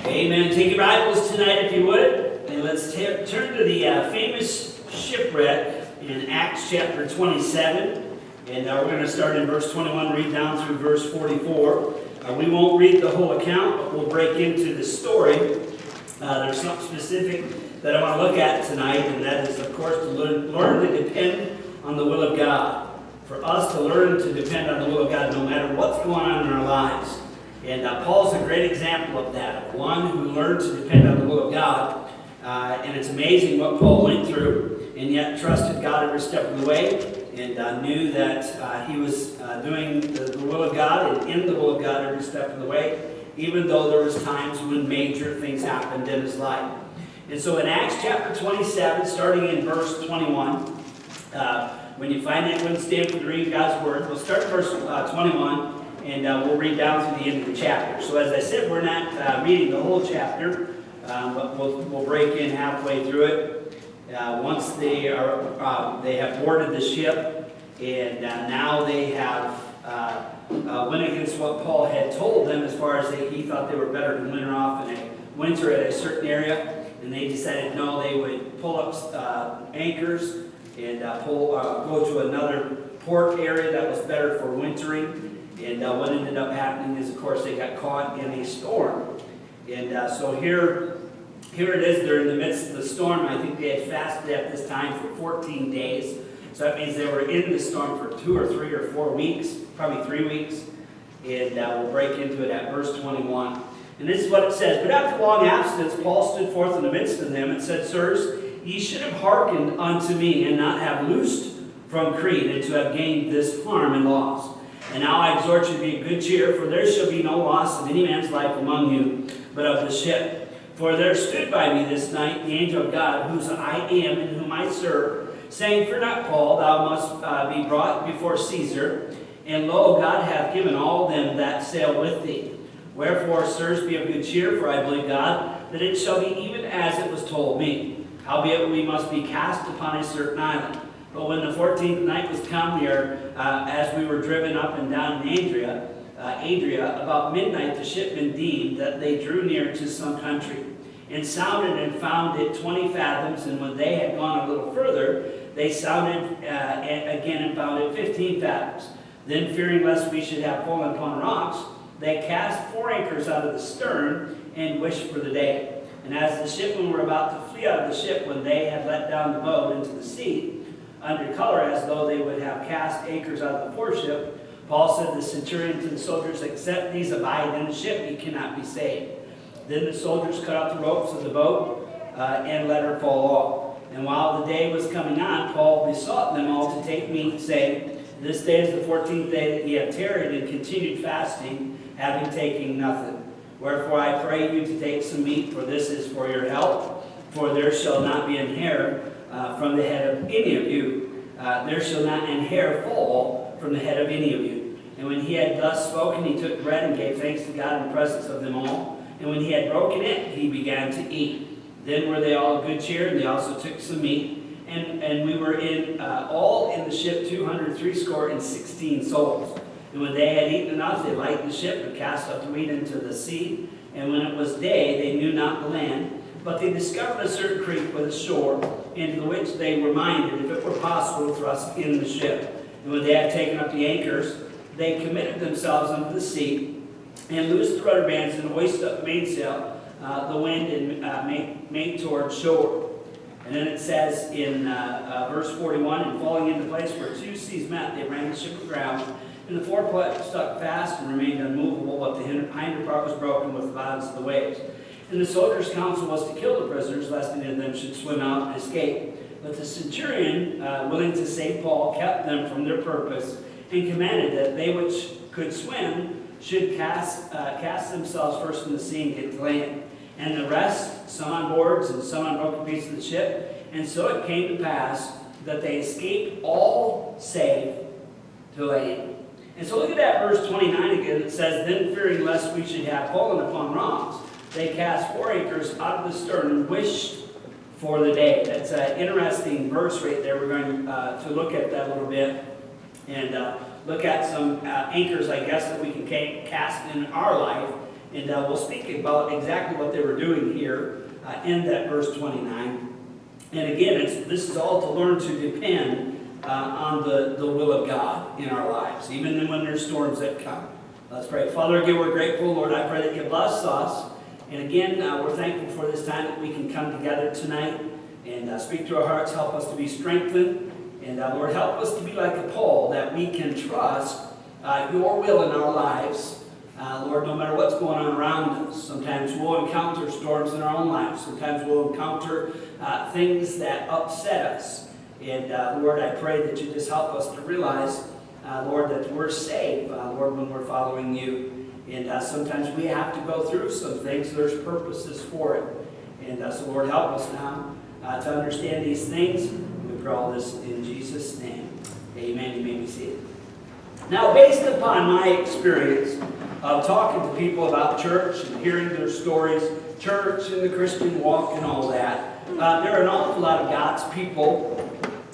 Amen. Take your Bibles tonight if you would, and let's turn to the famous shipwreck in Acts chapter 27. And we're going to start in verse 21, read down through verse 44. We won't read the whole account, but we'll break into the story. There's something specific that I want to look at tonight, and that is, of course, to learn to depend on the will of God. For us to learn to depend on the will of God no matter what's going on in our lives. And Paul's a great example of that, of one who learned to depend on the will of God. And it's amazing what Paul went through, and yet trusted God every step of the way, and knew that he was doing the will of God and in the will of God every step of the way, even though there was times when major things happened in his life. And so in Acts chapter 27, starting in verse 21, when you find that, wouldn't stand for to read God's word, we'll start in verse 21. And we'll read down to the end of the chapter. So as I said, we're not reading the whole chapter, but we'll break in halfway through it. Once they have boarded the ship, and now they have went against what Paul had told them, as far as he thought they were better to winter off in a winter at a certain area, and they decided no, they would pull up anchors and go to another port area that was better for wintering. And what ended up happening is, of course, they got caught in a storm. And so here it is. They're in the midst of the storm. I think they had fasted at this time for 14 days. So that means they were in the storm for 2 or 3 or 4 weeks, probably 3 weeks. And we'll break into it at verse 21. And this is what it says. But after long abstinence, Paul stood forth in the midst of them and said, Sirs, ye should have hearkened unto me, and not have loosed from Crete, and to have gained this harm and loss. And now I exhort you to be of good cheer, for there shall be no loss of any man's life among you, but of the ship. For there stood by me this night the angel of God, whose I am and whom I serve, saying, Fear not, Paul, thou must be brought before Caesar. And lo, God hath given all them that sail with thee. Wherefore, sirs, be of good cheer, for I believe God, that it shall be even as it was told me. Howbeit we must be cast upon a certain island. But when the 14th night was come, as we were driven up and down in Adria, about midnight the shipmen deemed that they drew near to some country, and sounded and found it 20 fathoms. And when they had gone a little further, they sounded again and found it 15 fathoms. Then, fearing lest we should have fallen upon rocks, they cast 4 anchors out of the stern and wished for the day. And as the shipmen were about to flee out of the ship, when they had let down the boat into the sea, under color as though they would have cast anchors out of the foreship, Paul said to the centurion to the soldiers, Except these abide in the ship, ye cannot be saved. Then the soldiers cut out the ropes of the boat and let her fall off. And while the day was coming on, Paul besought them all to take meat, saying, This day is the 14th day that ye have tarried and continued fasting, having taken nothing. Wherefore I pray you to take some meat, for this is for your health. For there shall not be an hair from the head of any of you. There shall not an hair fall from the head of any of you. And when he had thus spoken, he took bread and gave thanks to God in the presence of them all. And when he had broken it, he began to eat. Then were they all of good cheer, and they also took some meat. And we were all in the ship 216 souls. And when they had eaten enough, they lightened the ship and cast up the wheat into the sea. And when it was day, they knew not the land. But they discovered a certain creek with a shore, into which they were minded, if it were possible, to thrust in the ship. And when they had taken up the anchors, they committed themselves unto the sea, and loosed the rudder bands, and hoisted up the mainsail, the wind, and made toward shore. And then it says in verse 41, And falling into the place where 2 seas met, they ran the ship aground, and the forepart stuck fast and remained unmovable, but the hinder part was broken with the violence of the waves. And the soldiers' counsel was to kill the prisoners, lest any of them should swim out and escape. But the centurion, willing to save Paul, kept them from their purpose, and commanded that they which could swim should cast themselves first in the sea and get to land. And the rest, some on boards and some on broken pieces of the ship. And so it came to pass that they escaped all save to land. And so look at that verse 29 again. It says, Then fearing lest we should have fallen upon rocks, they cast 4 anchors out of the stern and wished for the day. That's an interesting verse right there. We're going to look at that a little bit and look at some anchors, I guess, that we can cast in our life And we'll speak about exactly what they were doing here in that verse 29. And again, this is all to learn to depend on the will of God in our lives, even when there's storms that come. Let's pray. Father, again, we're grateful. Lord, I pray that you bless us. And again, we're thankful for this time that we can come together tonight and speak to our hearts. Help us to be strengthened. And Lord, help us to be like a Paul, that we can trust your will in our lives. Lord, no matter what's going on around us, sometimes we'll encounter storms in our own lives. Sometimes we'll encounter things that upset us. And Lord, I pray that you just help us to realize, Lord, that we're safe, Lord, when we're following you. And sometimes we have to go through some things. There's purposes for it. And so, Lord, help us now to understand these things. We pray all this in Jesus' name. Amen. You may be seated. Now, based upon my experience of talking to people about church and hearing their stories, church and the Christian walk and all that, there are an awful lot of God's people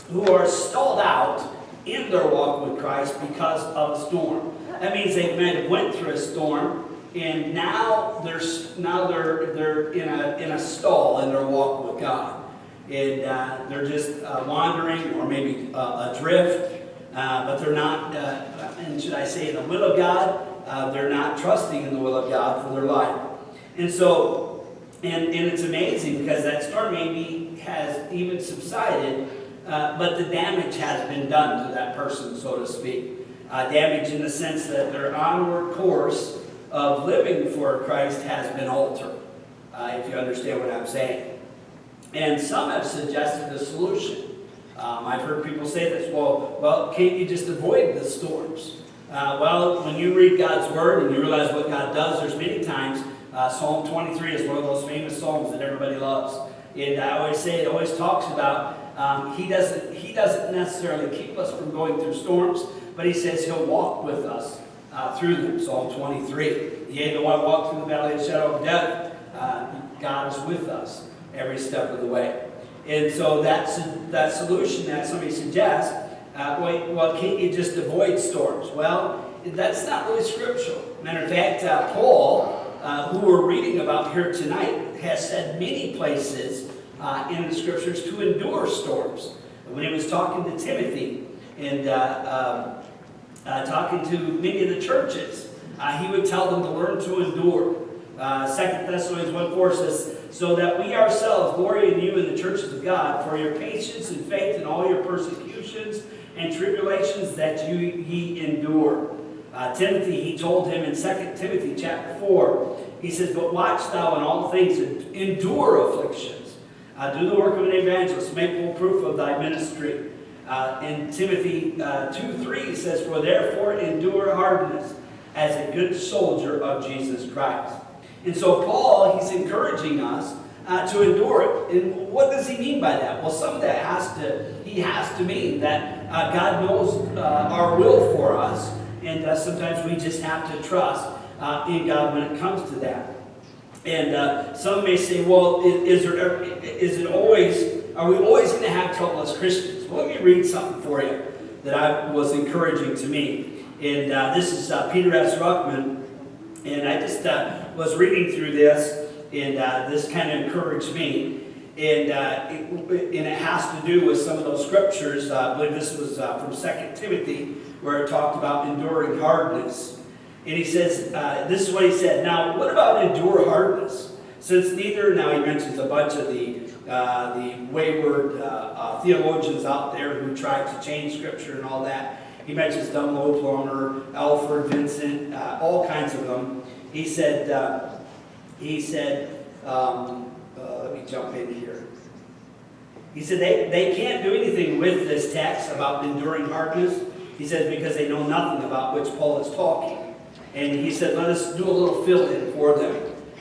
who are stalled out in their walk with Christ because of a storm. That means they might have went through a storm, and now they're in a stall in their walk with God, and they're just wandering or maybe adrift, but they're not. And should I say, in the will of God, they're not trusting in the will of God for their life, and so, and it's amazing because that storm maybe has even subsided. But the damage has been done to that person, so to speak. Damage in the sense that their onward course of living for Christ has been altered, if you understand what I'm saying. And some have suggested a solution. I've heard people say this, well, can't you just avoid the storms? Well, when you read God's Word and you realize what God does, there's many times, Psalm 23 is one of those famous psalms that everybody loves. And I always say, it always talks about He doesn't necessarily keep us from going through storms, but he says he'll walk with us through them. Psalm 23. Yea, though I walk through the valley of the shadow of death, God is with us every step of the way. And so that solution that somebody suggests, well, can't you just avoid storms? Well, that's not really scriptural. Matter of fact, Paul, who we're reading about here tonight, has said many places in the scriptures to endure storms. When he was talking to Timothy and talking to many of the churches, he would tell them to learn to endure. 2 Thessalonians 1:4 says, so that we ourselves glory in you in the churches of God for your patience and faith in all your persecutions and tribulations that ye endure. Timothy, he told him in 2 Timothy chapter 4, he says, but watch thou in all things and endure afflictions. Do the work of an evangelist, make full proof of thy ministry. In Timothy 2:3 says, for therefore endure hardness as a good soldier of Jesus Christ. And so Paul, he's encouraging us to endure it. And what does he mean by that? Well, some of that he has to mean that God knows our will for us, and sometimes we just have to trust in God when it comes to that. And some may say, well, are we always going to have trouble as Christians? Well, let me read something for you that was encouraging to me. And this is Peter S. Ruckman. And I just was reading through this, and this kind of encouraged me. And it has to do with some of those scriptures. I believe this was from 2 Timothy, where it talked about enduring hardness. And he says, this is what he said, now, what about endure hardness? Since now he mentions a bunch of the wayward theologians out there who tried to change Scripture and all that. He mentions Dunlow, Plummer, Alford, Vincent, all kinds of them. He said, let me jump in here. He said they can't do anything with this text about enduring hardness. He says because they know nothing about which Paul is talking. And he said, let us do a little fill-in for them.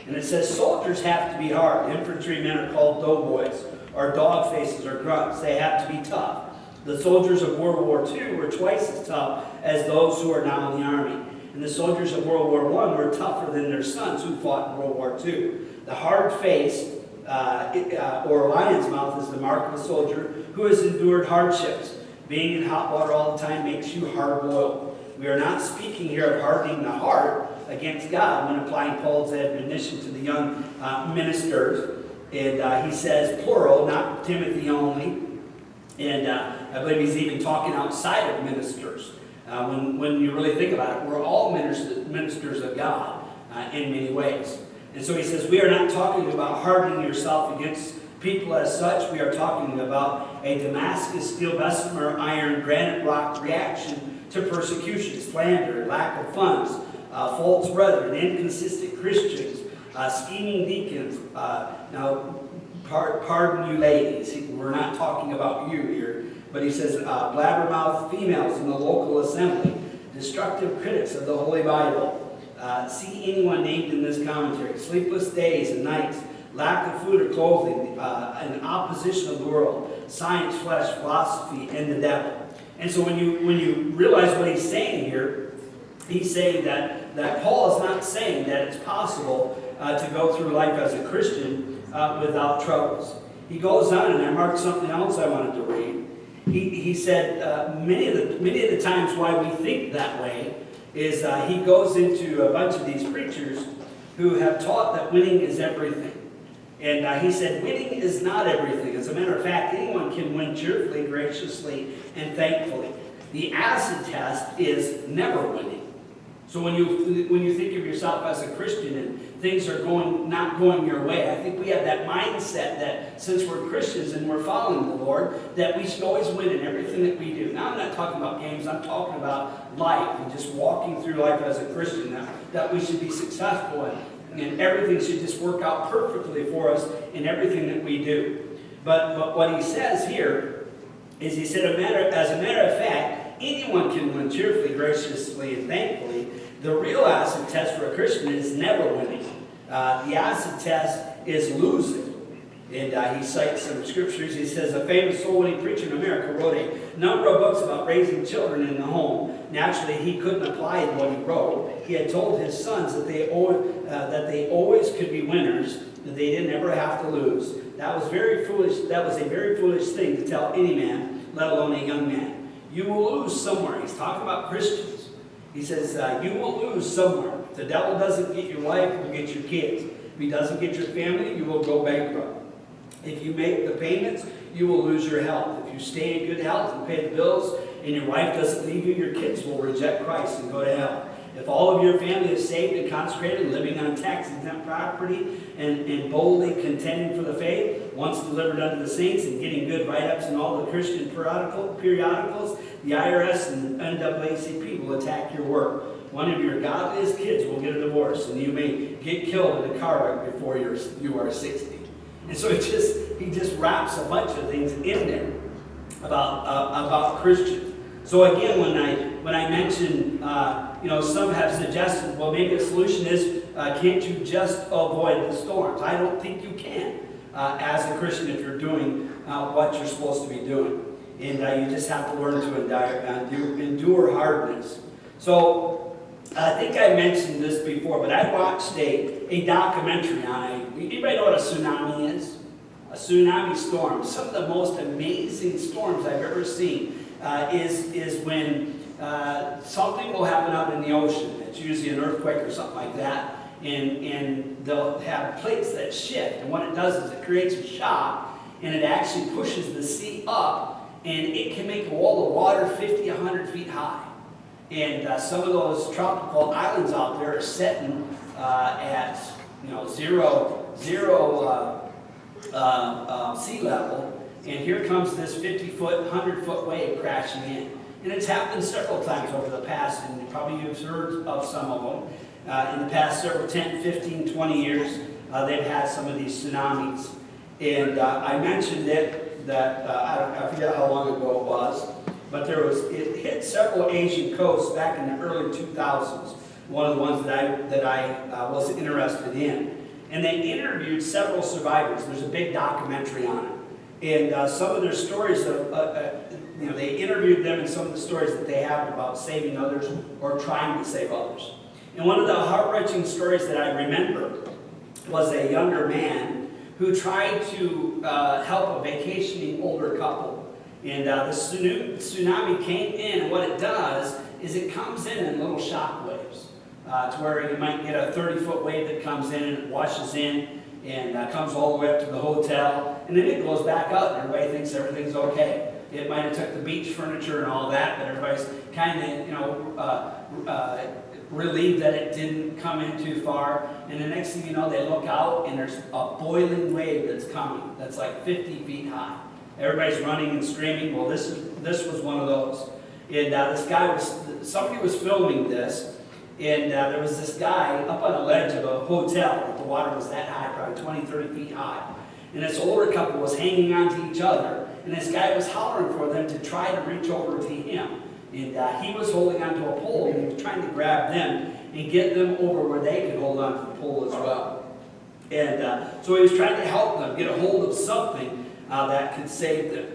And it says, soldiers have to be hard. Infantrymen are called doughboys, or dog faces, or grunts. They have to be tough. The soldiers of World War II were twice as tough as those who are now in the army. And the soldiers of World War I were tougher than their sons who fought in World War II. The hard face, or lion's mouth, is the mark of a soldier who has endured hardships. Being in hot water all the time makes you hard-boiled. We are not speaking here of hardening the heart, against God when applying Paul's admonition to the young ministers. And he says plural, not Timothy only. And I believe he's even talking outside of ministers. When you really think about it, we're all ministers of God in many ways. And so he says, we are not talking about hardening yourself against people as such. We are talking about a Damascus steel, bessemer iron, granite rock reaction to persecution, slander, lack of funds, false brethren, inconsistent Christians, scheming deacons. Now, pardon you ladies, we're not talking about you here, but he says blabbermouth females in the local assembly, destructive critics of the Holy Bible. See anyone named in this commentary, sleepless days and nights, lack of food or clothing, an opposition of the world, science, flesh, philosophy, and the devil. And so when you realize what he's saying here, he's saying that Paul is not saying that it's possible to go through life as a Christian without troubles. He goes on, and I marked something else I wanted to read. He said many of the times why we think that way is he goes into a bunch of these preachers who have taught that winning is everything. And he said winning is not everything. As a matter of fact, anyone can win cheerfully, graciously, and thankfully. The acid test is never winning. So when you think of yourself as a Christian and things are not going your way, I think we have that mindset that since we're Christians and we're following the Lord, that we should always win in everything that we do. Now I'm not talking about games, I'm talking about life and just walking through life as a Christian, that we should be successful and everything should just work out perfectly for us in everything that we do. But what he says here is he said, as a matter of fact, anyone can win cheerfully, graciously, and thankfully. The real acid test for a Christian is never winning. The acid test is losing. And he cites some scriptures. He says a famous soul-winning preacher in America wrote a number of books about raising children in the home. Naturally, he couldn't apply what he wrote. He had told his sons that they always could be winners, that they didn't ever have to lose. That was very foolish. That was a very foolish thing to tell any man, let alone a young man. You will lose somewhere. He's talking about Christians. He says, you will lose somewhere. If the devil doesn't get your wife, he'll get your kids. If he doesn't get your family, you will go bankrupt. If you make the payments, you will lose your health. If you stay in good health and pay the bills, and your wife doesn't leave you, your kids will reject Christ and go to hell. If all of your family is saved and consecrated, living on tax-exempt property, and boldly contending for the faith, once delivered unto the saints and getting good write-ups in all the Christian periodicals, the IRS and the NAACP will attack your work. One of your godliest kids will get a divorce, and you may get killed in a car wreck before you are 60. And so he just wraps a bunch of things in there about Christians. So again, when I mention, some have suggested, well, maybe the solution is, can't you just avoid the storms? I don't think you can as a Christian if you're doing what you're supposed to be doing. And you just have to learn to endure hardness. So I think I mentioned this before, but I watched a documentary on anybody know what a tsunami is? A tsunami storm. Some of the most amazing storms I've ever seen is when something will happen out in the ocean. It's usually an earthquake or something like that. And they'll have plates that shift. And what it does is it creates a shock, and it actually pushes the sea up. And it can make a wall of water 50, 100 feet high. And some of those tropical islands out there are setting at zero sea level. And here comes this 50-foot, 100-foot wave crashing in. And it's happened several times over the past, and probably you've heard of some of them. In the past several 10, 15, 20 years, they've had some of these tsunamis. And I mentioned that I forget how long ago it was, but it hit several Asian coasts back in the early 2000s, one of the ones that I was interested in. And they interviewed several survivors. There's a big documentary on it. And some of their stories, they interviewed them and some of the stories that they have about saving others or trying to save others. And one of the heart-wrenching stories that I remember was a younger man who tried to help a vacationing older couple. And the tsunami came in, and what it does is it comes in little shock waves. to where you might get a 30-foot wave that comes in and it washes in and comes all the way up to the hotel, and then it goes back up, and everybody thinks everything's okay. It might have took the beach furniture and all that, but everybody's kind of, relieved that it didn't come in too far. And the next thing you know, they look out, and there's a boiling wave that's coming that's like 50 feet high. Everybody's running and screaming. Well, this was one of those. And somebody was filming this, and there was this guy up on a ledge of a hotel. The water was that high, probably 20, 30 feet high. And this older couple was hanging on to each other, and this guy was hollering for them to try to reach over to him. And he was holding onto a pole, and he was trying to grab them and get them over where they could hold onto the pole as well. And so he was trying to help them get a hold of something that could save them.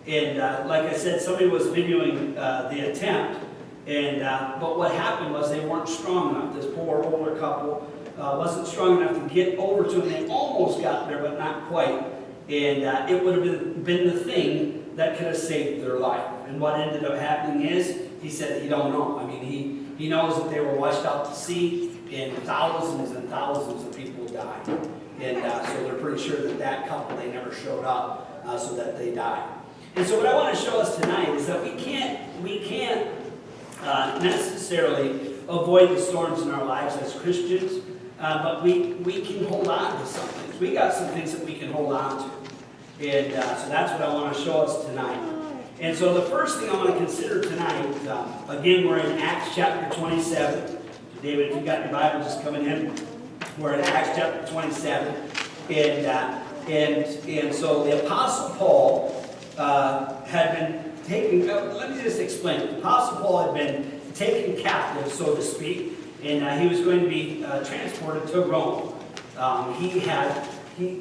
And like I said, somebody was videoing the attempt. And but what happened was they weren't strong enough. This poor older couple wasn't strong enough to get over to him. They almost got there, but not quite. And it would have been the thing that could have saved their life. And what ended up happening is, he said he don't know. I mean, he knows that they were washed out to sea, and thousands and thousands of people died. And so they're pretty sure that couple, they never showed up, so that they died. And so what I want to show us tonight is that we can't necessarily avoid the storms in our lives as Christians, but we can hold on to some things. We got some things that we can hold on to. And so that's what I want to show us tonight. And so the first thing I want to consider tonight, again, we're in Acts chapter 27. David, if you got your Bible just coming in, we're in Acts chapter 27. And so the Apostle Paul had been taken, let me just explain. The Apostle Paul had been taken captive, so to speak, and he was going to be transported to Rome.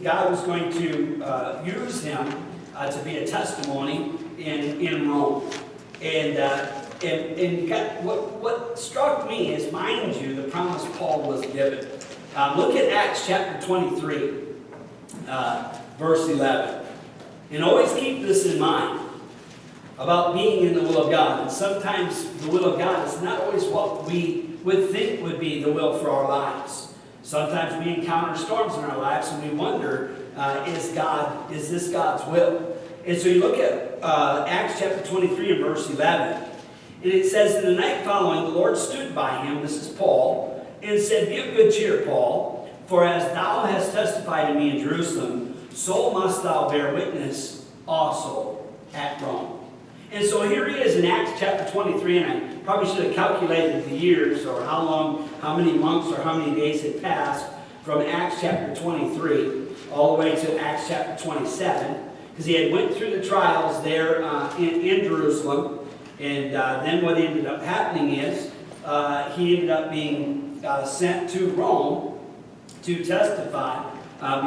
God was going to use him to be a testimony in Rome. And what struck me is, mind you, the promise Paul was given. Look at Acts chapter 23, verse 11. And always keep this in mind about being in the will of God. And sometimes the will of God is not always what we would think would be the will for our lives. Sometimes we encounter storms in our lives and we wonder, is this God's will? And so you look at Acts chapter 23 and verse 11. And it says, in the night following, the Lord stood by him, this is Paul, and said, be of good cheer, Paul, for as thou hast testified to me in Jerusalem, so must thou bear witness also at Rome. And so here he is in Acts chapter 23, and I probably should have calculated the years, or how many months or how many days had passed from Acts chapter 23 all the way to Acts chapter 27, because he had went through the trials there in Jerusalem. And then what ended up happening is he ended up being sent to Rome to testify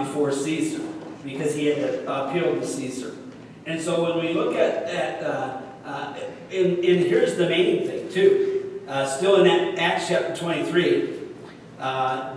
before Caesar, because he had appealed to Caesar. And so when we look at and here's the main thing too, still in that Acts chapter 23,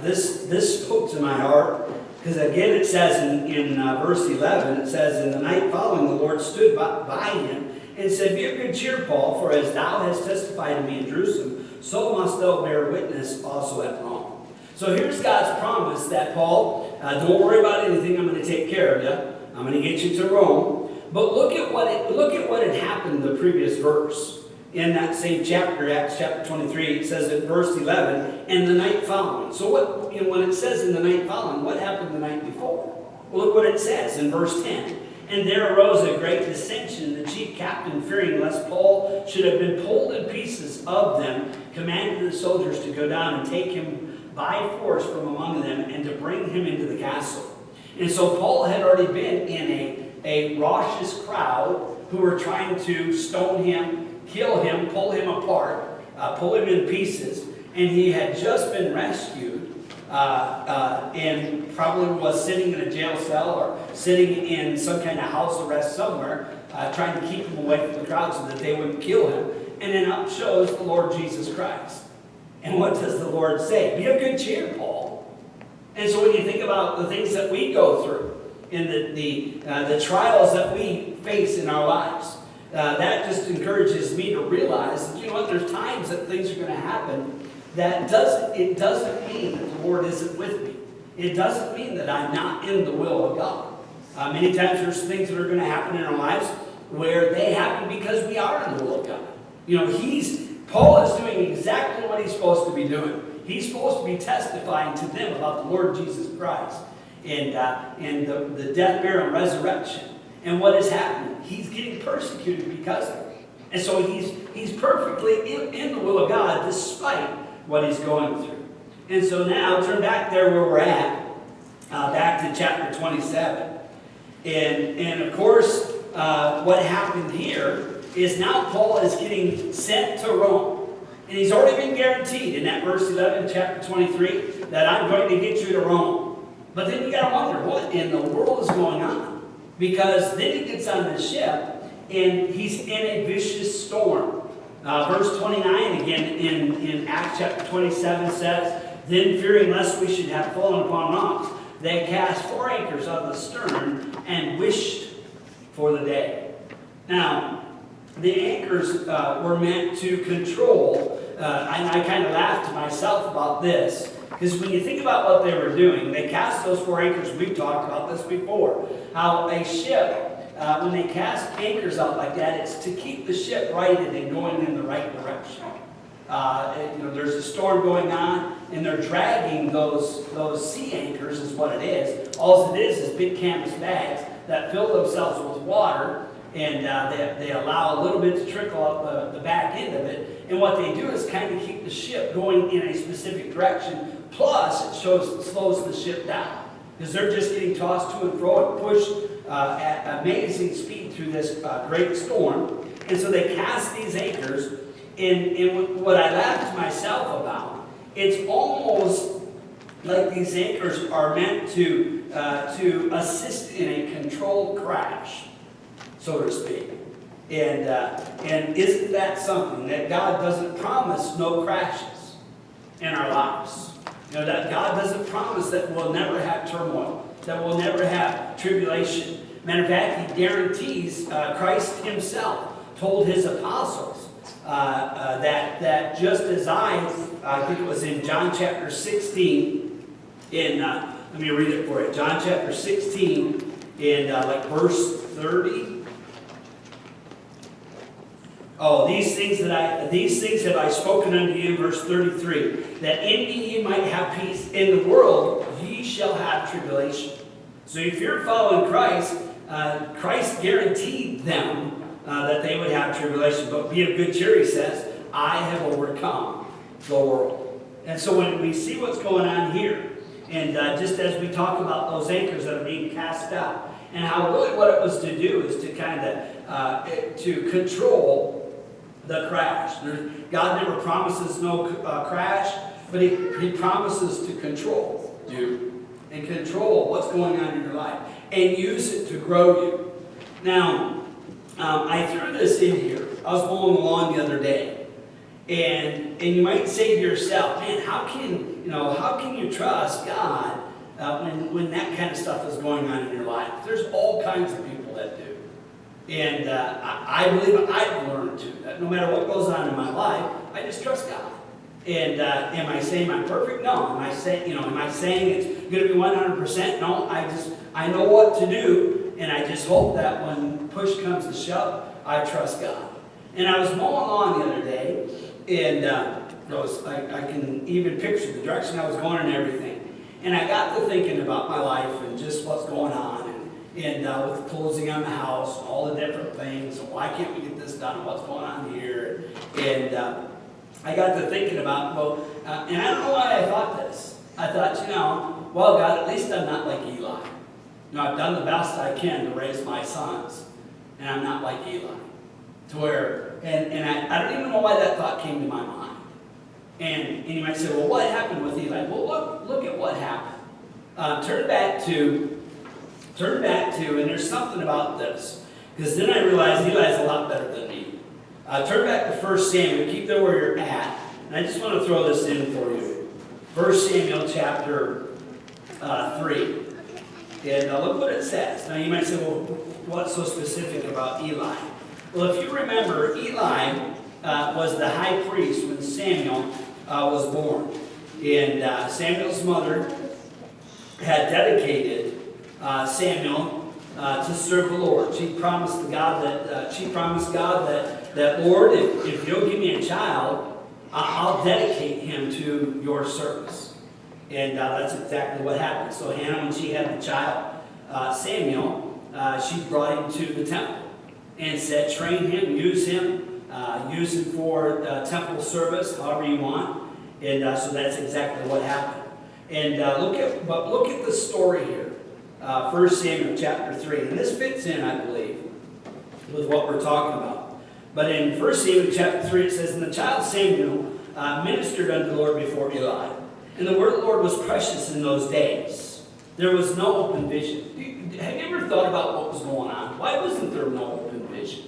this spoke to my heart, because again it says in verse 11, it says, in the night following the Lord stood by him and said, be of good cheer, Paul, for as thou hast testified to me in Jerusalem, so must thou bear witness also at Rome. So here's God's promise that, Paul, don't worry about anything, I'm going to take care of you. I'm going to get you to Rome. But look at what had happened in the previous verse. In that same chapter, Acts chapter 23, it says in verse 11, and the night following. So when it says in the night following, what happened the night before? Well, look what it says in verse 10. And there arose a great dissension. The chief captain, fearing lest Paul should have been pulled in pieces of them, commanded the soldiers to go down and take him by force from among them and to bring him into the castle. And so Paul had already been in a raucous crowd who were trying to stone him, kill him, pull him apart, pull him in pieces. And he had just been rescued and probably was sitting in a jail cell or sitting in some kind of house arrest somewhere, trying to keep him away from the crowd so that they wouldn't kill him. And then up shows the Lord Jesus Christ. And what does the Lord say? Be of good cheer, Paul. And so when you think about the things that we go through, and the trials that we face in our lives, that just encourages me to realize that, you know what, there's times that things are going to happen it doesn't mean that the Lord isn't with me. It doesn't mean that I'm not in the will of God. Many times there's things that are going to happen in our lives where they happen because we are in the will of God. Paul is doing exactly what he's supposed to be doing. He's supposed to be testifying to them about the Lord Jesus Christ and the death, burial, and resurrection. And what is happening? He's getting persecuted because of it. And so he's perfectly in the will of God despite what he's going through. And so now, turn back there where we're at, back to chapter 27. And of course, what happened here is now Paul is getting sent to Rome. And he's already been guaranteed in that verse 11, chapter 23, that I'm going to get you to Rome. But then you got to wonder, what in the world is going on? Because then he gets on the ship, and he's in a vicious storm. Verse 29 again in Acts chapter 27 says, "Then fearing lest we should have fallen upon rocks, they cast 4 anchors on the stern and wished for the day." Now, the anchors were meant to control, and I kind of laughed to myself about this, because when you think about what they were doing, they cast those 4 anchors. We've talked about this before, how a ship, when they cast anchors out like that, it's to keep the ship righted and going in the right direction. There's a storm going on, and they're dragging those sea anchors is what it is. All it is big canvas bags that fill themselves with water, and they allow a little bit to trickle up the back end of it. And what they do is kind of keep the ship going in a specific direction. Plus, it slows the ship down, because they're just getting tossed to and fro and pushed at amazing speed through this great storm. And so they cast these anchors. And what I laughed to myself about, it's almost like these anchors are meant to assist in a controlled crash, so to speak. And isn't that something that God doesn't promise no crashes in our lives? That God doesn't promise that we'll never have turmoil, that we'll never have tribulation. Matter of fact, He guarantees, Christ Himself told His apostles that just as I think it was in John chapter 16, let me read it for you. John chapter 16, in verse 30. Oh, these things have I spoken unto you, verse 33, that in me ye might have peace. In the world ye shall have tribulation. So if you're following Christ, Christ guaranteed them that they would have tribulation. But be of good cheer, He says, I have overcome the world. And so when we see what's going on here, and just as we talk about those anchors that are being cast out, and how really what it was to do is to kind of to control the crash. God never promises no crash, but He promises to control you and control what's going on in your life and use it to grow you. Now, I threw this in here. I was mowing the lawn the other day, and you might say to yourself, "Man, how can you trust God when that kind of stuff is going on in your life?" There's all kinds of people that do. And I believe I've learned to, that no matter what goes on in my life, I just trust God. And am I saying I'm perfect? No. Am I saying it's going to be 100%? No. I know what to do, and I just hope that when push comes to shove, I trust God. And I was mowing lawn the other day, and I can even picture the direction I was going and everything. And I got to thinking about my life and just what's going on. And with closing on the house and all the different things, and why can't we get this done, and what's going on here? And I got to thinking about, and I don't know why I thought this. I thought, well, God, at least I'm not like Eli. I've done the best I can to raise my sons, and I'm not like Eli. To where, and I don't even know why that thought came to my mind. And you might say, well, what happened with Eli? Well, look at what happened. Turn back to, and there's something about this, because then I realized Eli's a lot better than me. Turn back to 1 Samuel, keep there where you're at, and I just want to throw this in for you. 1 Samuel chapter 3, and look what it says. Now you might say, well, what's so specific about Eli? Well, if you remember, Eli was the high priest when Samuel was born. And Samuel's mother had dedicated Samuel to serve the Lord. She promised God that Lord, if you'll give me a child, I'll dedicate him to your service. And that's exactly what happened. So Hannah, when she had the child, Samuel, she brought him to the temple and said, train him, use him for temple service, however you want. And so that's exactly what happened. And look at the story here, 1 Samuel chapter 3. And this fits in, I believe, with what we're talking about. But in 1 Samuel chapter 3, it says, and the child Samuel ministered unto the Lord before Eli. And the word of the Lord was precious in those days. There was no open vision. Have you ever thought about what was going on? Why wasn't there no open vision?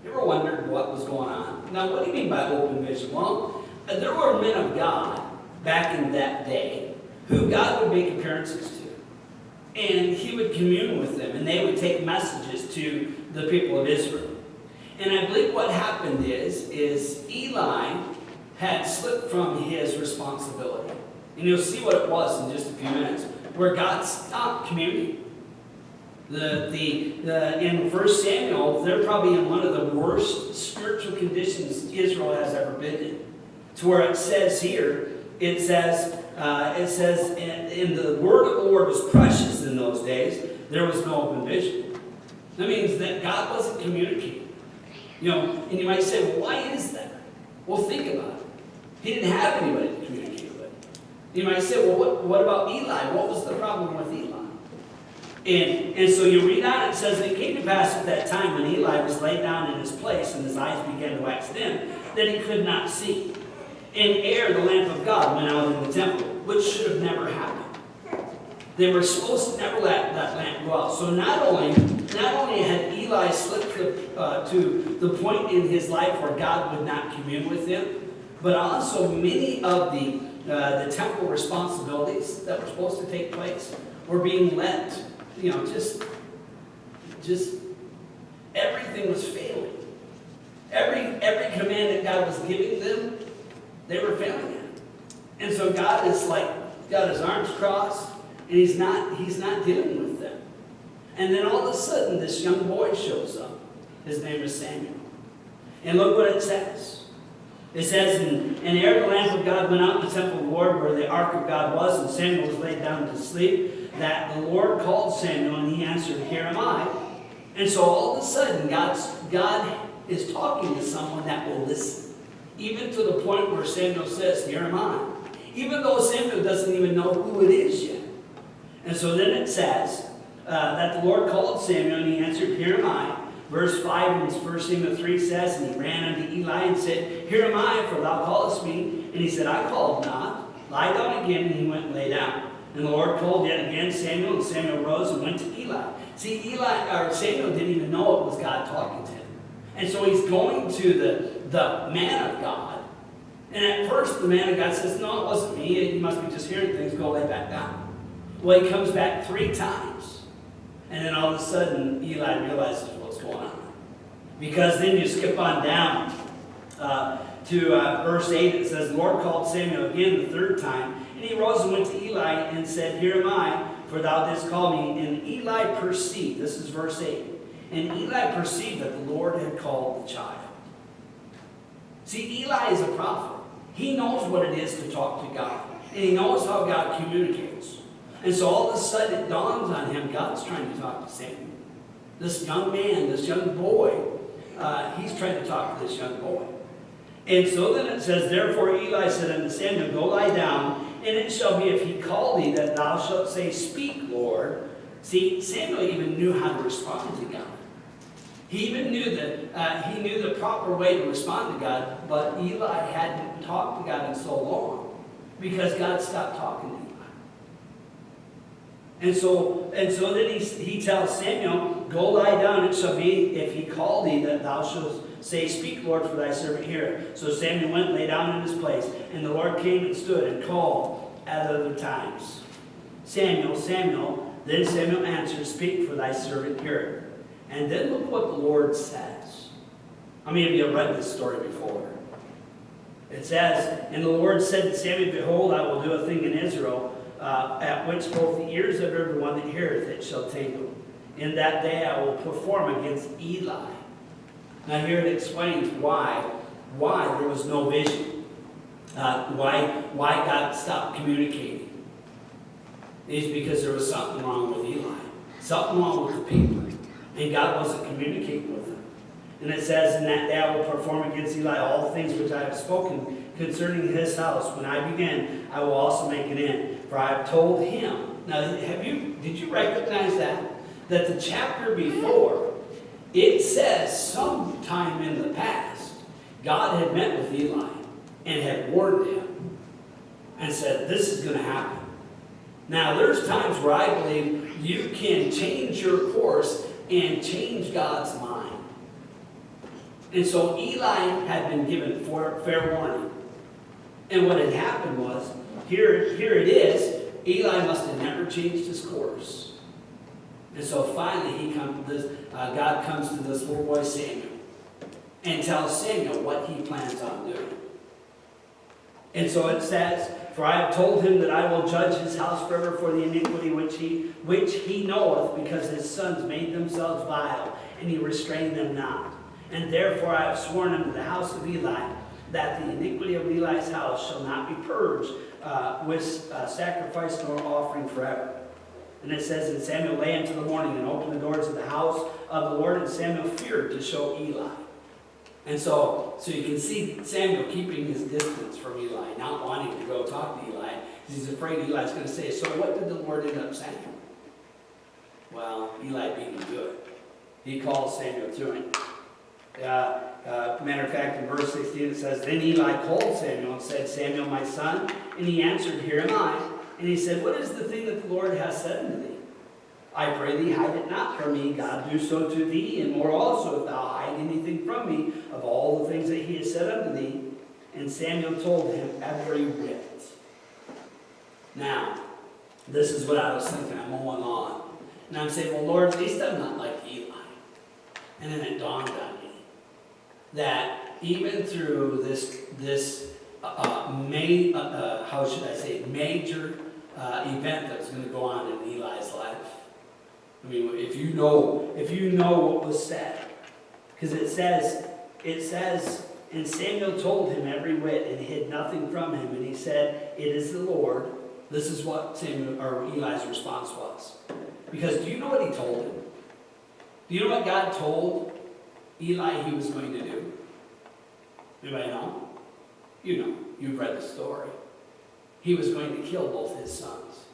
You ever wondered what was going on? Now, what do you mean by open vision? Well, there were men of God back in that day who God would make appearances to. And he would commune with them, and they would take messages to the people of Israel. And I believe what happened is Eli had slipped from his responsibility. And you'll see what it was in just a few minutes, where God stopped communing. In 1 Samuel, they're probably in one of the worst spiritual conditions Israel has ever been in. To where it says here, it says, in the word of the Lord was precious in those days, there was no open vision. That means that God wasn't communicating. And you might say, well, why is that? Well, think about it. He didn't have anybody to communicate with. You might say, well, what about Eli? What was the problem with Eli? And so you read on, it says, it came to pass at that time when Eli was laid down in his place and his eyes began to wax dim, that he could not see. And ere the lamp of God went out in the temple, which should have never happened. They were supposed to never let that lamp go out. So not only had Eli slipped to the point in his life where God would not commune with him, but also many of the temple responsibilities that were supposed to take place were being let. Just everything was failing. Every command that God was giving them, they were failing at. And so God is got his arms crossed, and he's not dealing with them. And then all of a sudden, this young boy shows up. His name is Samuel. And look what it says. It says, and ere the lamp of God went out in the temple of the Lord, where the ark of God was, and Samuel was laid down to sleep, that the Lord called Samuel, and he answered, here am I. And so all of a sudden, God is talking to someone that will listen. Even to the point where Samuel says, here am I. Even though Samuel doesn't even know who it is yet. And so then it says that the Lord called Samuel, and he answered, here am I. Verse 5 in 1 Samuel 3 says, and he ran unto Eli and said, here am I, for thou callest me. And he said, I called not. Lie down again, and he went and lay down. And the Lord called yet again Samuel, and Samuel rose and went to Eli. See, Samuel didn't even know it was God talking to him. And so he's going to the man of God. And at first the man of God says, no, it wasn't me. You must be just hearing things. Go lay back down. Well, he comes back 3 times. And then all of a sudden, Eli realizes what's going on. Because then you skip on down to verse 8. It says, the Lord called Samuel again the 3rd time. And he rose and went to Eli and said, here am I, for thou didst call me. And Eli perceived, this is verse 8. And Eli perceived that the Lord had called the child. See, Eli is a prophet. He knows what it is to talk to God. And he knows how God communicates. And so all of a sudden it dawns on him, God's trying to talk to Samuel. This young man, this young boy, he's trying to talk to this young boy. And so then it says, therefore Eli said unto Samuel, go lie down, and it shall be if he call thee that thou shalt say, speak, Lord. See, Samuel even knew how to respond to God. He even knew that he knew the proper way to respond to God, but Eli hadn't talked to God in so long because God stopped talking to Eli. And so then he tells Samuel, go lie down, it shall be if he call thee that thou shalt say, speak, Lord, for thy servant heareth. So Samuel went and lay down in his place, and the Lord came and stood and called at other times, Samuel, Samuel. Then Samuel answered, speak, for thy servant heareth. And then look what the Lord says. How many of you have read this story before? It says, and the Lord said to Samuel, behold, I will do a thing in Israel, at which both the ears of everyone that heareth it shall tingle. In that day I will perform against Eli. Now here it explains why there was no vision. Why God stopped communicating. It's because there was something wrong with Eli. Something wrong with the people. And God wasn't communicating with them. And it says, in that day I will perform against Eli all things which I have spoken concerning his house. When I begin, I will also make an end. For I have told him. Now, did you recognize that? That the chapter before, it says sometime in the past, God had met with Eli and had warned him and said, this is going to happen. Now, there's times where I believe you can change your course and change God's mind. And so Eli had been given fair warning. And what had happened was, here it is, Eli must have never changed his course. And so finally God comes to this little boy Samuel and tells Samuel what he plans on doing. And so it says, for I have told him that I will judge his house forever for the iniquity which he knoweth, because his sons made themselves vile, and he restrained them not. And therefore I have sworn unto the house of Eli that the iniquity of Eli's house shall not be purged with sacrifice nor offering forever. And it says, and Samuel lay until the morning and opened the doors of the house of the Lord, and Samuel feared to show Eli. And so you can see Samuel keeping his distance from Eli, not wanting to go talk to Eli. He's afraid Eli's going to say, so what did the Lord end up saying? Well, Eli being good. He calls Samuel to him. Matter of fact, in verse 16 it says, then Eli called Samuel and said, Samuel, my son. And he answered, here am I. And he said, what is the thing that the Lord has said unto thee? I pray thee, hide it not from me. God do so to thee, and more also, if thou hide anything from me of all the things that he has said unto thee. And Samuel told him every whit. Now, this is what I was thinking. I'm going on. And I'm saying, well, Lord, at least I'm not like Eli. And then it dawned on me that even through this major event that was going to go on in Eli's life. I mean, if you know what was said, because it says, and Samuel told him every whit and hid nothing from him, and he said, it is the Lord. This is what Eli's response was. Because do you know what he told him? Do you know what God told Eli he was going to do? Anybody know? You know. You've read the story. He was going to kill both his sons.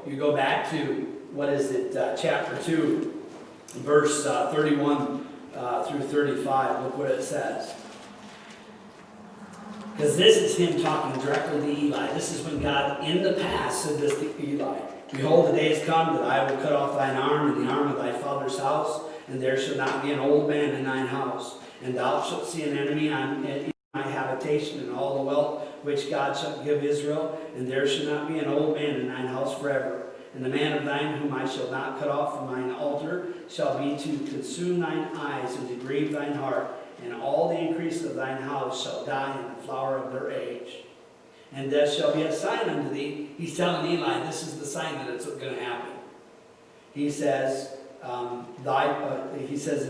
You go back to, chapter 2, verse 31 through 35. Look what it says. Because this is him talking directly to Eli. This is when God, in the past, said this to Eli. Behold, the day is come that I will cut off thine arm and the arm of thy father's house, and there shall not be an old man in thine house. And thou shalt see an enemy in my habitation, and all the wealth which God shall give Israel, and there shall not be an old man in thine house forever. And the man of thine whom I shall not cut off from mine altar shall be to consume thine eyes and to grieve thine heart, and all the increase of thine house shall die in the flower of their age. And there shall be a sign unto thee. He's telling Eli, this is the sign that it's going to happen. He says, and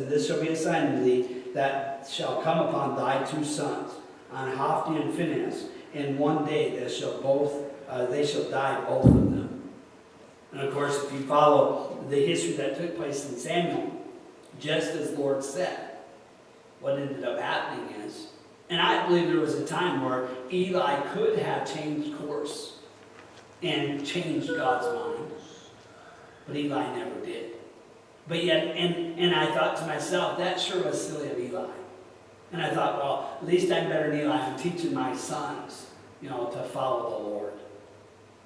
this shall be a sign unto thee, that shall come upon thy two sons, on Hophni and Phinehas. In one day they shall die, both of them. And of course, if you follow the history that took place in Samuel, just as the Lord said, what ended up happening is, and I believe there was a time where Eli could have changed course and changed God's mind, but Eli never did. But yet, and I thought to myself, that sure was silly of Eli. And I thought, well, at least I'm better than Eli. I'm teaching my sons, to follow the Lord.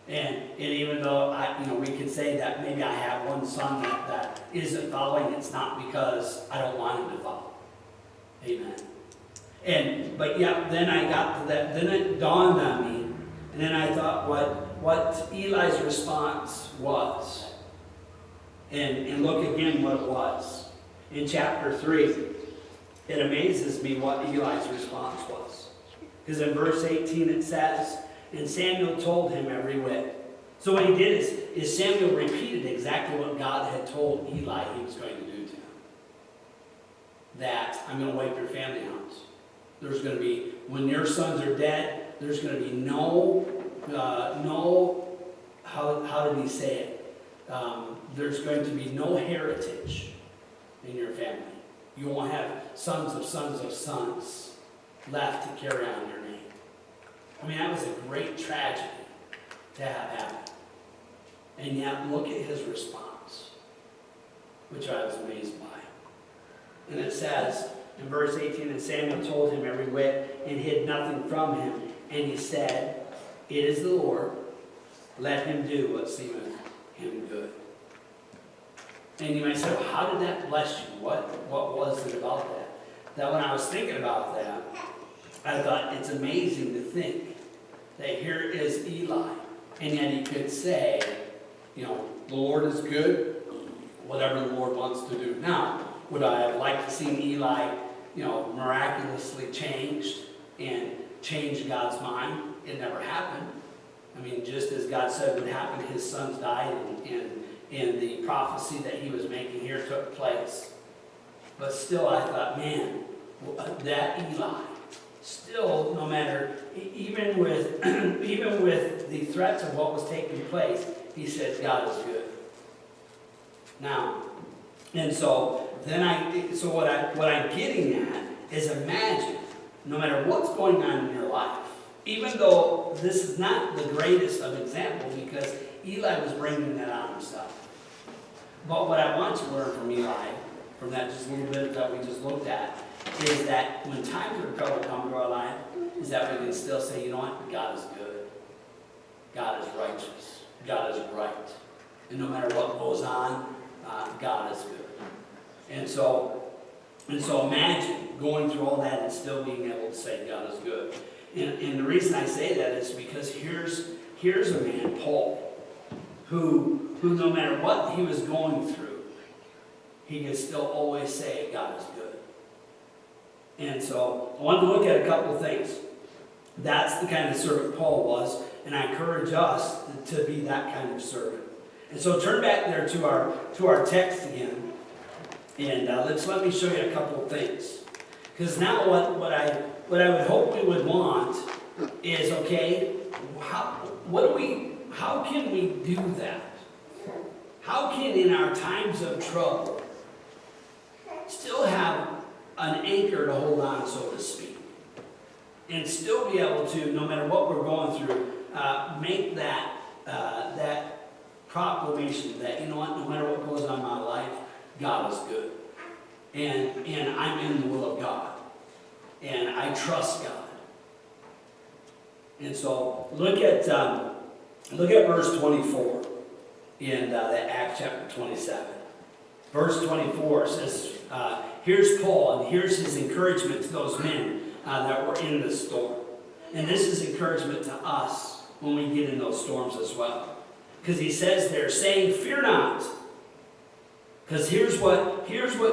And even though we could say that maybe I have one son that isn't following, it's not because I don't want him to follow. Amen. Then I got to that. Then it dawned on me, and then I thought what Eli's response was. And look again what it was. In chapter 3, it amazes me what Eli's response was. Because in verse 18 it says, and Samuel told him every whit. So what he did is Samuel repeated exactly what God had told Eli he was going to do to him. That I'm going to wipe your family out. There's going to be, when your sons are dead, there's going to be how did he say it? There's going to be no heritage in your family. You won't have sons of sons of sons left to carry on your name. I mean, that was a great tragedy to have happen. And yet, look at his response, which I was amazed by. And it says in verse 18, and Samuel told him every whit and hid nothing from him. And he said, it is the Lord, let him do what seemeth him good. And you might say, well, how did that bless you? What was it about that? That when I was thinking about that, I thought it's amazing to think that here is Eli, and yet he could say, you know, the Lord is good, whatever the Lord wants to do. Now, would I have liked to see Eli, you know, miraculously changed and change God's mind? It never happened. I mean, just as God said would happen, his sons died, and the prophecy that he was making here took place. But still, I thought, man, that Eli, still, no matter, even with the threats of what was taking place, he said, God is good. Now, and so what I'm getting at is, imagine, no matter what's going on in your life, even though this is not the greatest of examples, because Eli was bringing that on himself. But what I want to learn from Eli, from that just little bit that we just looked at, is that when times of trouble come to our life, is that we can still say, you know what, God is good. God is righteous. God is right. And no matter what goes on, God is good. And so imagine going through all that and still being able to say God is good. And the reason I say that is because here's a man, Paul, who no matter what he was going through, he could still always say God is good. And so I wanted to look at a couple of things. That's the kind of servant Paul was, and I encourage us to be that kind of servant. And so turn back there to our text again, and let me show you a couple of things. Because now what I would hope we would want is, okay, how can we do that? How can, in our times of trouble, still have an anchor to hold on, so to speak, and still be able to, no matter what we're going through, make that proclamation that, you know what, no matter what goes on in my life, God is good, and I'm in the will of God, and I trust God. And so look at verse 24 in the Acts chapter 27. Verse 24 says, here's Paul, and here's his encouragement to those men that were in the storm. And this is encouragement to us when we get in those storms as well. Because he says there, saying, fear not. Because here's what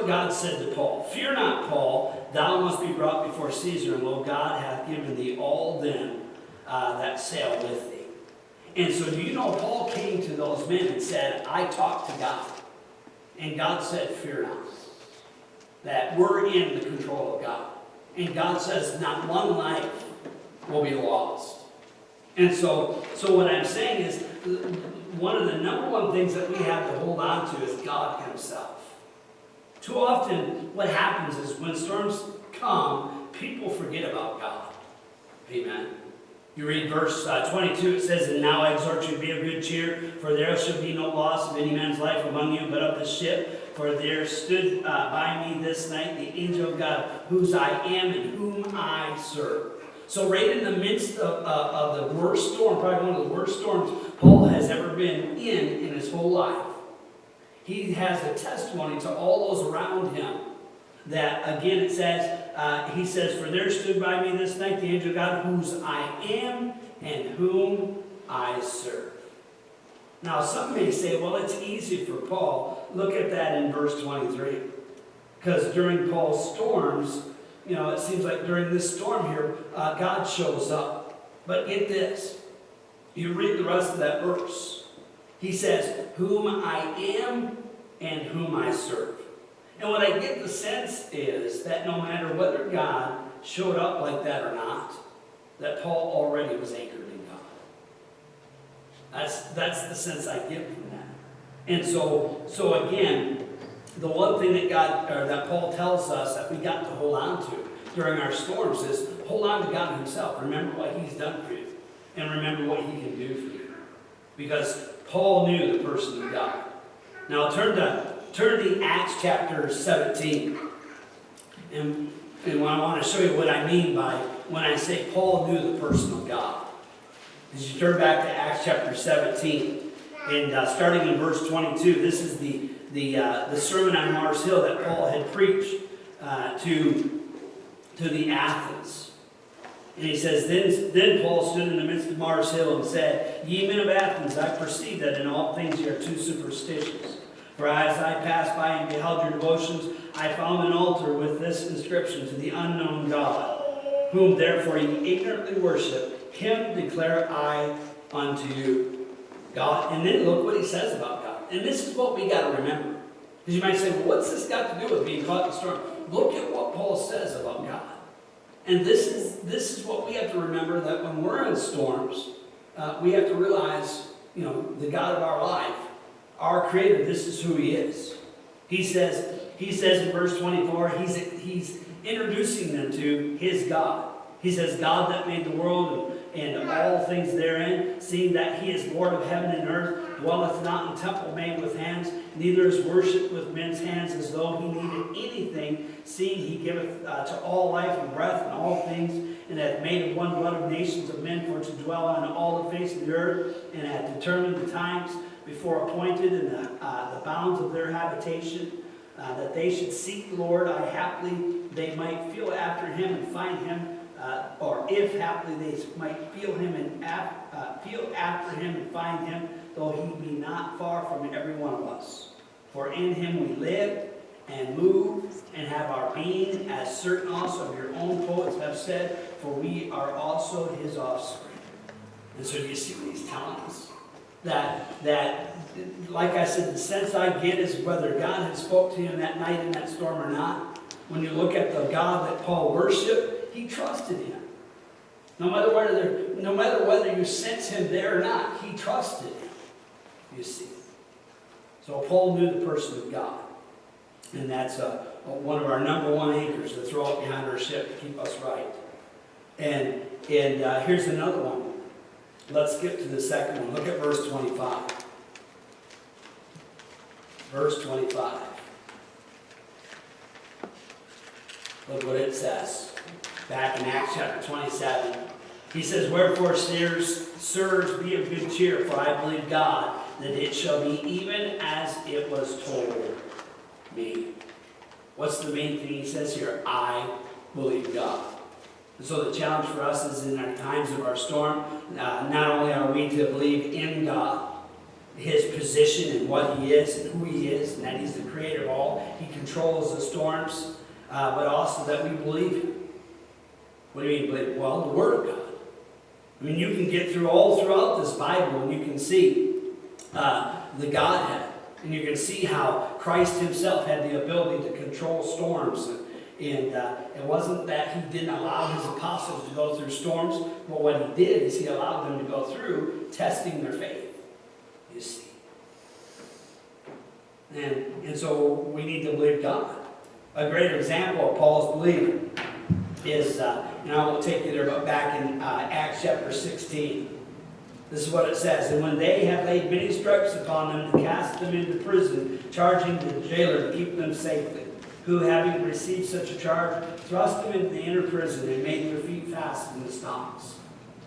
God said to Paul. Fear not, Paul, thou must be brought before Caesar, and lo, God hath given thee all them that sail with thee. And so do you know, Paul came to those men and said, I talked to God. And God said, fear not. That we're in the control of God. And God says, not one life will be lost. And so what I'm saying is, one of the number one things that we have to hold on to is God himself. Too often, what happens is when storms come, people forget about God. Amen. You read verse 22, it says, and now I exhort you to be of good cheer, for there shall be no loss of any man's life among you, but of the ship. For there stood by me this night the angel of God, whose I am and whom I serve. So right in the midst of the worst storm, probably one of the worst storms Paul has ever been in his whole life, he has a testimony to all those around him. That, again, it says, he says, for there stood by me this night the angel of God, whose I am and whom I serve. Now, some may say, well, it's easy for Paul. Look at that in verse 23. Because during Paul's storms, it seems like during this storm here, God shows up. But get this. You read the rest of that verse. He says, whom I am and whom I serve. And what I get the sense is that no matter whether God showed up like that or not, that Paul already was anchored in God. That's the sense I get from that. And so again, the one thing that Paul tells us that we got to hold on to during our storms is hold on to God himself. Remember what he's done for you. And remember what he can do for you. Because Paul knew the person of God. Now turn to Acts chapter 17. And I want to show you what I mean by when I say Paul knew the person of God. As you turn back to Acts chapter 17, and starting in verse 22, this is the sermon on Mars Hill that Paul had preached to the Athens. And he says, Then Paul stood in the midst of Mars Hill and said, Ye men of Athens, I perceive that in all things ye are too superstitious. For as I passed by and beheld your devotions, I found an altar with this inscription, to the unknown God, whom therefore ye ignorantly worship, him declare I unto you. God. And then look what he says about God. And this is what we got to remember. Because you might say, well, what's this got to do with being caught in the storm? Look at what Paul says about God. And this is what we have to remember, that when we're in storms, we have to realize, the God of our life, our Creator, this is who he is. He says in verse 24, he's introducing them to his God. He says, God that made the world and all things therein, seeing that he is Lord of heaven and earth, dwelleth not in temple made with hands, neither is worshipped with men's hands as though he needed anything, seeing he giveth to all life and breath and all things, and hath made of one blood of nations of men for to dwell on all the face of the earth, and hath determined the times before appointed and the bounds of their habitation, that they should seek the Lord, haply they might feel after him and find him, or if haply they might feel after him and find him, though he be not far from every one of us. For in him we live and move and have our being, as certain also of your own poets have said, for we are also his offspring. And so you see what he's telling us? That, like I said, the sense I get is whether God had spoke to him that night in that storm or not. When you look at the God that Paul worshiped, he trusted him. No matter whether you sense him there or not, he trusted him. You see. So Paul knew the person of God. And that's one of our number one anchors to throw up behind our ship to keep us right. And here's another one. Let's skip to the second one. Look at verse 25. Verse 25. Look what it says. Back in Acts chapter 27. He says, Wherefore, sirs, be of good cheer, for I believe God, that it shall be even as it was told me. What's the main thing he says here? I believe God. And so the challenge for us is in our times of our storm, not only are we to believe in God, his position and what he is and who he is, and that he's the creator of all, he controls the storms, but also that we believe him. What do you mean believe? Well, the Word of God. I mean, you can get all throughout this Bible and you can see the Godhead. And you can see how Christ himself had the ability to control storms. And it wasn't that he didn't allow his apostles to go through storms, but what he did is he allowed them to go through testing their faith, you see. And so we need to believe God. A great example of Paul's belief is, and I won't take you there, but back in Acts chapter 16. This is what it says. And when they had laid many stripes upon them to cast them into prison, charging the jailer to keep them safely, who, having received such a charge, thrust them into the inner prison and made their feet fast in the stocks.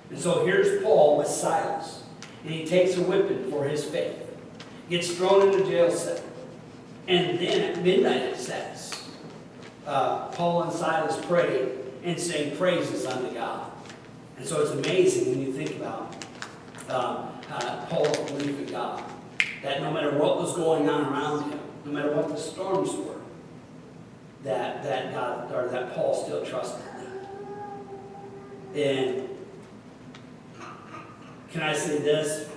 And so here's Paul with Silas, and he takes a whipping for his faith, gets thrown in the jail cell, and then at midnight it says, Paul and Silas prayed and sang praises unto God. And so it's amazing when you think about Paul's belief in God, that no matter what was going on around him, no matter what the storms were, that God, or that Paul still trusted them. And can I say this?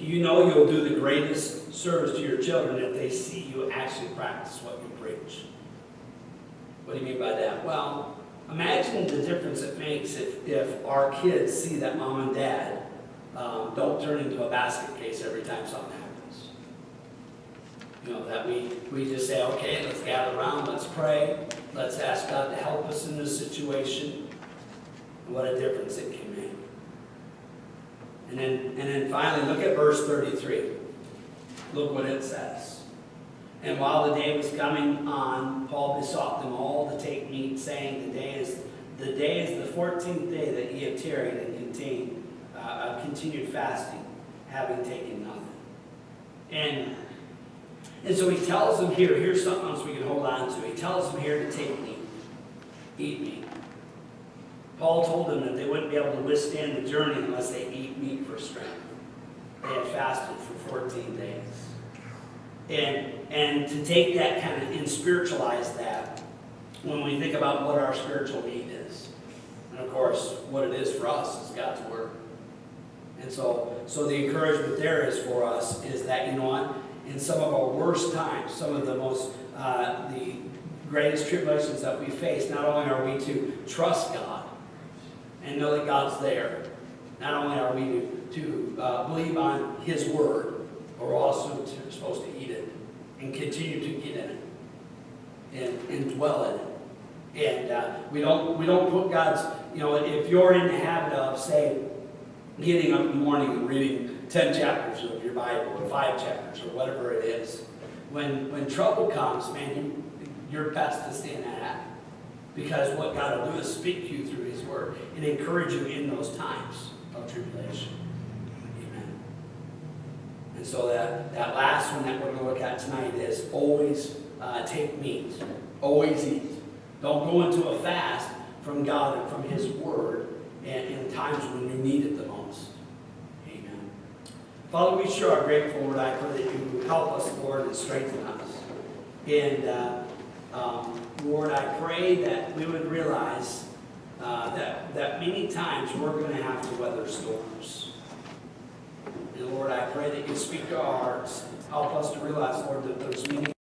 You know you'll do the greatest service to your children if they see you actually practice what you preach. What do you mean by that? Well, imagine the difference it makes if our kids see that mom and dad don't turn into a basket case every time something happens. You know, that we just say, okay, let's gather around, let's pray, let's ask God to help us in this situation. And what a difference it can make. And then finally, look at verse 33. Look what it says. And while the day was coming on, Paul besought them all to take meat, saying, the day is the 14th day that ye have tarried and continued fasting, having taken nothing. And so he tells them here, here's something else we can hold on to. He tells them here to take meat, eat meat. Paul told them that they wouldn't be able to withstand the journey unless they eat meat for strength. They had fasted for 14 days. And to take that kind of and spiritualize that when we think about what our spiritual need is. And of course, what it is for us is God's Word. And so the encouragement there is for us is that, you know what, in some of our worst times, some of the most, the greatest tribulations that we face, not only are we to trust God and know that God's there, not only are we to believe on His Word, but we're also supposed to eat it and continue to get in it and dwell in it. And we don't put God's, you know, if you're in the habit of, say, getting up in the morning and reading 10 chapters of your Bible or 5 chapters or whatever it is, when trouble comes, man, you're best to stay in that habit. Because what God will do is speak to you through His Word and encourage you in those times of tribulation. Amen. And so that last one that we're going to look at tonight is always take meat. Always eat. Don't go into a fast from God and from His Word in times when you need it the most. Amen. Father, we sure are grateful, Lord. I pray that you help us, Lord, and strengthen us. And Lord, I pray that we would realize that many times we're going to have to weather storms. And Lord, I pray that you speak to our hearts. Help us to realize, Lord, that there's many